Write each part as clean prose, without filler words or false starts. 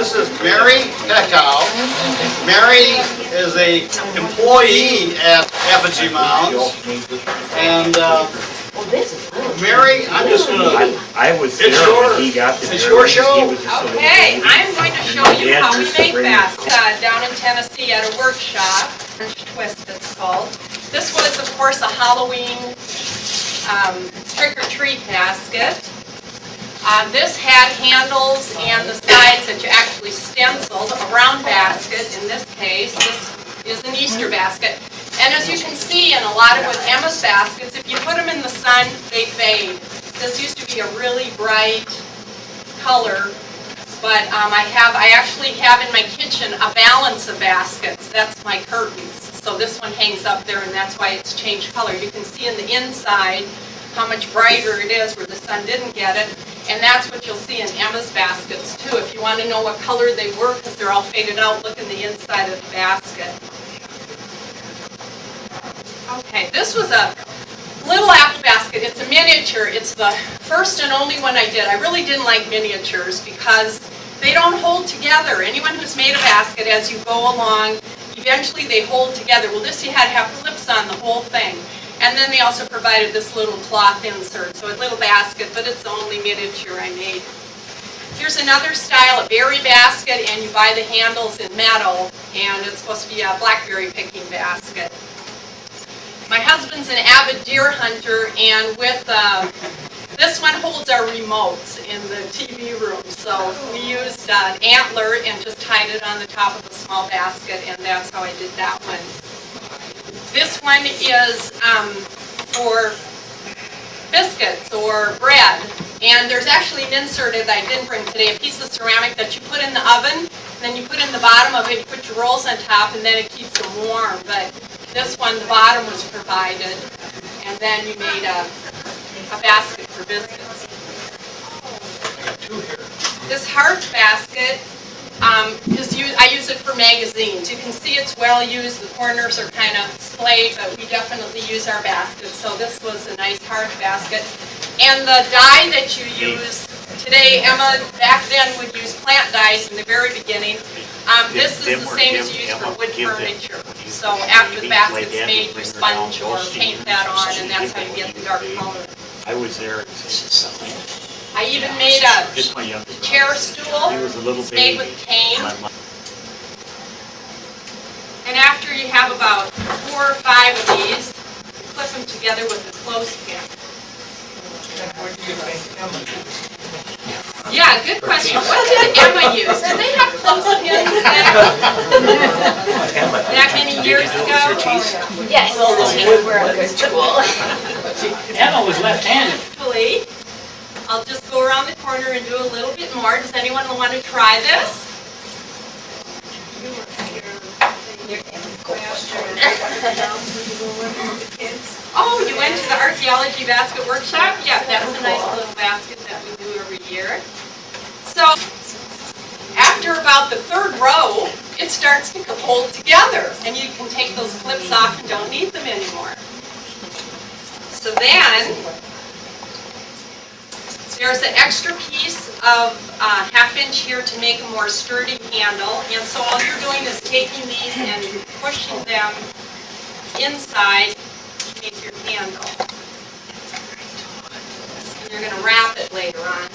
This is Mary Techau. Mary is a employee at Effigy Mounds. And Mary, I'm just going to... I was there when he got the... It's your show? Okay, I'm going to show you how we make baskets down in Tennessee at a workshop. French twist it's called. This was, of course, a Halloween trick-or-treat basket. This had handles and the sides that you actually stenciled. A round basket in this case. This is an Easter basket. And as you can see in a lot of with Emma's baskets, if you put them in the sun, they fade. This used to be a really bright color, but I actually have in my kitchen a balance of baskets. That's my curtains. So this one hangs up there, and that's why it's changed color. You can see in the inside how much brighter it is where the sun didn't get it. And that's what you'll see in Emma's baskets too. If you want to know what color they were, because they're all faded out, look in the inside of the basket. Okay, this was a little apple basket. It's a miniature. It's the first and only one I did. I really didn't like miniatures because they don't hold together. Anyone who's made a basket, as you go along, eventually they hold together. Well, this you had to have clips on the whole thing. And then they also provided this little cloth insert. So a little basket, but it's the only miniature I made. Here's another style, a berry basket, and you buy the handles in metal, and it's supposed to be a blackberry picking basket. My husband's an avid deer hunter, and with this one holds our remotes in the TV room. So we used an antler and just tied it on the top of a small basket, and that's how I did that one. This one is for biscuits or bread, and there's actually an inserted I didn't bring today, a piece of ceramic that you put in the oven, and then you put in the bottom of it, you put your rolls on top, and then it keeps them warm. But this one, the bottom was provided, and then you made a basket for biscuits. This hearth basket I use it for magazines. You can see it's well used. The corners are kind of splayed, but we definitely use our baskets. So this was a nice hearth basket. And the dye that you use today, Emma back then would use plant dyes in the very beginning. This is the same as you use for wood furniture. So after the basket's made, you sponge or paint that on, and that's how you get the dark color. I was there. I even made a chair stool. It's made with cane. And after you have about 4 or 5 of these, you clip them together with a clothespin. Yeah, good question. What did Emma use? Did they have clothespins that many years ago? Yes, the teeth were a good tool. Emma was left-handed. Actually, I'll just go around the corner and do a little bit more. Does anyone want to try this? Oh, you went to the archaeology basket workshop? Yeah, that's a nice little basket that we do every year. So, after about the 3rd row, it starts to hold together, and you can take those clips off and don't need them anymore. So then, there's an extra piece of 1/2 inch here to make a more sturdy handle, and so all you're doing is taking these and pushing them inside to make your handle. And you're going to wrap it later on.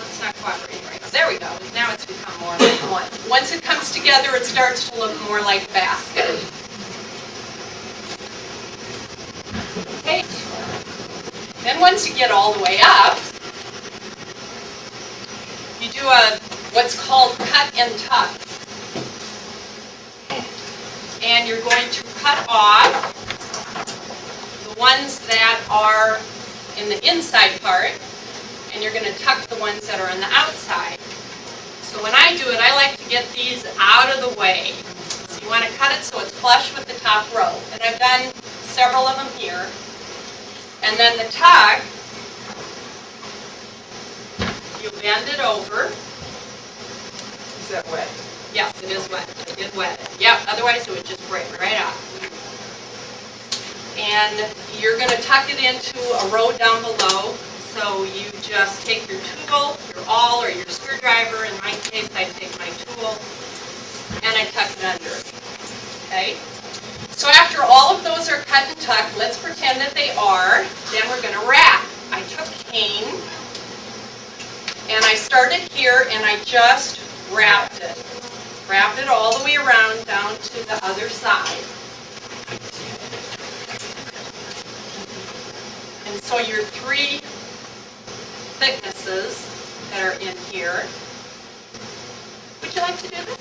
It's not cooperating right now. There we go. Now it's become more like one. Once it comes together, it starts to look more like a basket. Okay. Then once you get all the way up, you do what's called cut and tuck. And you're going to cut off the ones that are in the inside part, and you're going to tuck the ones that are on the outside. So when I do it, I like to get these out of the way. So you want to cut it so it's flush with the top row. And I've done several of them here. And then the tuck, you bend it over. Is that wet? Yes, it is wet. get wet. Yep, otherwise it would just break right off. And you're going to tuck it into a row down below. So you just take your tool, your awl, or your screwdriver. In my case, I take my tool, and I tuck it under. Okay? So after all of those are cut and tucked, let's pretend that they are. Then we're going to wrap. I took cane, and I started here, and I just wrapped it. Wrapped it all the way around down to the other side. And so your three thicknesses that are in here. Would you like to do this?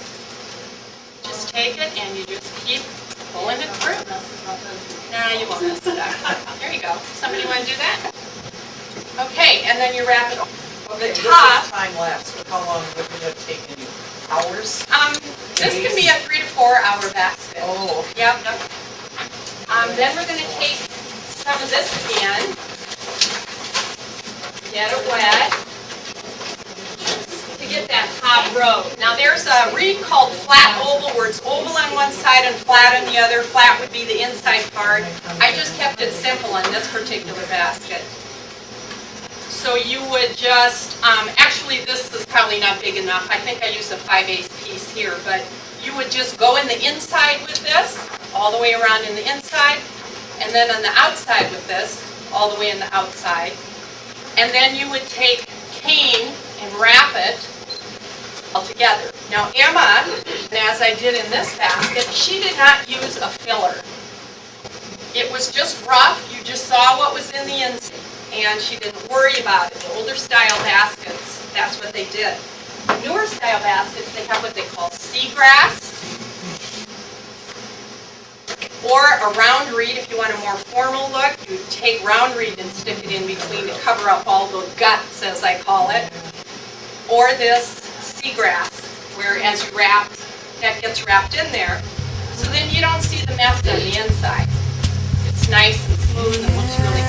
Just take it and you just keep pulling it through. Nah, you won't mess it up. There you go. Somebody want to do that? Okay, and then you wrap it over Okay, the this top. is time lapse, but how long would it have taken you? Hours? This can be a 3 to 4 hour basket. Oh, Yep. Then we're going to take some of this again. Get it wet to get that top row. Now there's a reed called flat oval where it's oval on one side and flat on the other. Flat would be the inside part. I just kept it simple on this particular basket. So you would just, actually this is probably not big enough. I think I used a 5/8 piece here, but you would just go in the inside with this, all the way around in the inside, and then on the outside with this, all the way in the outside. And then you would take cane and wrap it all together. Now Emma, as I did in this basket, she did not use a filler. It was just rough, you just saw what was in the inside, and she didn't worry about it. The older style baskets, that's what they did. The newer style baskets, they have what they call seagrass, or a round reed. If you want a more formal look, you take round reed and stick it in between to cover up all the guts, as I call it. Or this seagrass, where as you wrap, that gets wrapped in there. So then you don't see the mess on the inside. It's nice and smooth and looks really